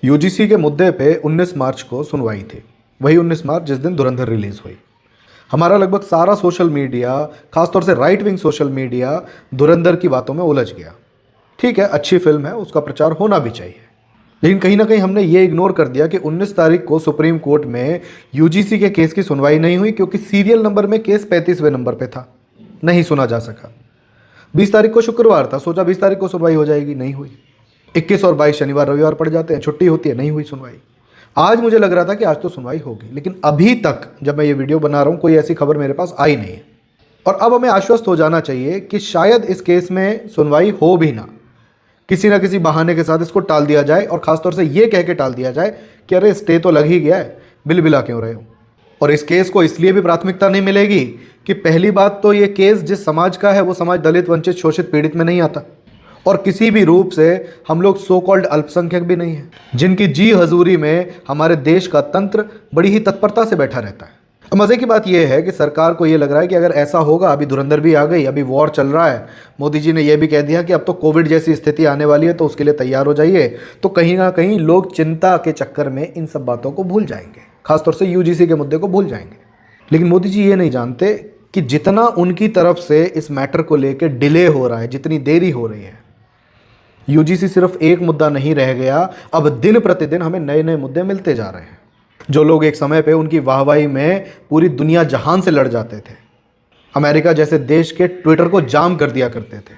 UGC के मुद्दे पे 19 मार्च को सुनवाई थी। वही 19 मार्च जिस दिन धुरंधर रिलीज हुई। हमारा लगभग सारा सोशल मीडिया, खासतौर से राइट विंग सोशल मीडिया, धुरंधर की बातों में उलझ गया। ठीक है, अच्छी फिल्म है, उसका प्रचार होना भी चाहिए, लेकिन कहीं ना कहीं हमने ये इग्नोर कर दिया कि 19 तारीख को सुप्रीम कोर्ट में यूजीसी के केस की सुनवाई नहीं हुई क्योंकि सीरियल नंबर में केस 35वें नंबर पे था, नहीं सुना जा सका। 20 तारीख को शुक्रवार था, सोचा 20 तारीख को सुनवाई हो जाएगी, नहीं हुई। 21 और 22 शनिवार रविवार पड़ जाते हैं, छुट्टी होती है, नहीं हुई सुनवाई। आज मुझे लग रहा था कि आज तो सुनवाई होगी, लेकिन अभी तक जब मैं ये वीडियो बना रहा हूँ कोई ऐसी खबर मेरे पास आई नहीं है। और अब हमें आश्वस्त हो जाना चाहिए कि शायद इस केस में सुनवाई हो भी ना, किसी ना किसी बहाने के साथ इसको टाल दिया जाए, और खासतौर से ये कह के टाल दिया जाए कि अरे स्टे तो लग ही गया है, बिल बिला क्यों रहे हो। और इस केस को इसलिए भी प्राथमिकता नहीं मिलेगी कि पहली बात तो ये केस जिस समाज का है वो समाज दलित, वंचित, शोषित, पीड़ित में नहीं आता, और किसी भी रूप से हम लोग सो कॉल्ड अल्पसंख्यक भी नहीं हैं, जिनकी जी हजूरी में हमारे देश का तंत्र बड़ी ही तत्परता से बैठा रहता है। मज़े की बात यह है कि सरकार को ये लग रहा है कि अगर ऐसा होगा, अभी धुरंधर भी आ गई, अभी वॉर चल रहा है, मोदी जी ने यह भी कह दिया कि अब तो कोविड जैसी स्थिति आने वाली है तो उसके लिए तैयार हो जाइए, तो कहीं ना कहीं लोग चिंता के चक्कर में इन सब बातों को भूल जाएंगे, खासतौर से यूजीसी के मुद्दे को भूल जाएंगे। लेकिन मोदी जी ये नहीं जानते कि जितना उनकी तरफ से इस मैटर को लेकर डिले हो रहा है, जितनी देरी हो रही है, यूजीसी सिर्फ एक मुद्दा नहीं रह गया, अब दिन प्रतिदिन हमें नए नए मुद्दे मिलते जा रहे हैं। जो लोग एक समय पे उनकी वाहवाही में पूरी दुनिया जहान से लड़ जाते थे, अमेरिका जैसे देश के ट्विटर को जाम कर दिया करते थे,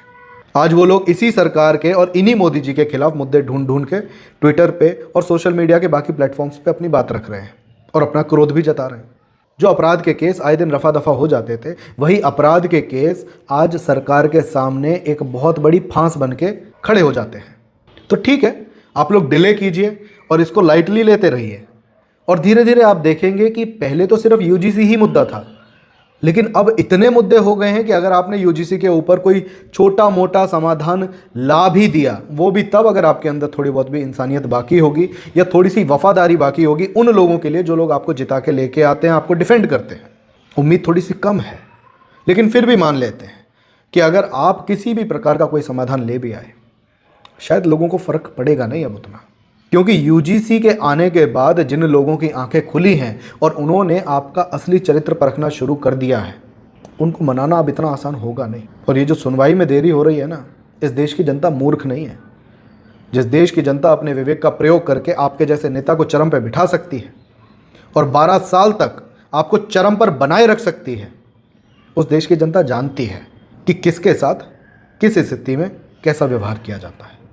आज वो लोग इसी सरकार के और इन्हीं मोदी जी के खिलाफ मुद्दे ढूंढ ढूंढ के ट्विटर पे और सोशल मीडिया के बाकी प्लेटफॉर्म्स पे अपनी बात रख रहे हैं और अपना क्रोध भी जता रहे हैं। जो अपराध के केस आए दिन रफा दफा हो जाते थे, वही अपराध के केस आज सरकार के सामने एक बहुत बड़ी फांस बन के खड़े हो जाते हैं। तो ठीक है, आप लोग डिले कीजिए और इसको लाइटली लेते रहिए, और धीरे धीरे आप देखेंगे कि पहले तो सिर्फ यूजीसी ही मुद्दा था, लेकिन अब इतने मुद्दे हो गए हैं कि अगर आपने यूजीसी के ऊपर कोई छोटा मोटा समाधान ला भी दिया, वो भी तब अगर आपके अंदर थोड़ी बहुत भी इंसानियत बाकी होगी या थोड़ी सी वफादारी बाकी होगी उन लोगों के लिए जो लोग आपको जिता के लेके आते हैं, आपको डिफेंड करते हैं। उम्मीद थोड़ी सी कम है, लेकिन फिर भी मान लेते हैं कि अगर आप किसी भी प्रकार का कोई समाधान ले भी आए, शायद लोगों को फ़र्क पड़ेगा नहीं अब उतना, क्योंकि यूजीसी के आने के बाद जिन लोगों की आंखें खुली हैं और उन्होंने आपका असली चरित्र परखना शुरू कर दिया है, उनको मनाना अब इतना आसान होगा नहीं। और ये जो सुनवाई में देरी हो रही है ना, इस देश की जनता मूर्ख नहीं है। जिस देश की जनता अपने विवेक का प्रयोग करके आपके जैसे नेता को चरम पर बिठा सकती है और 12 साल तक आपको चरम पर बनाए रख सकती है, उस देश की जनता जानती है कि किसके साथ किस स्थिति में कैसा व्यवहार किया जाता है।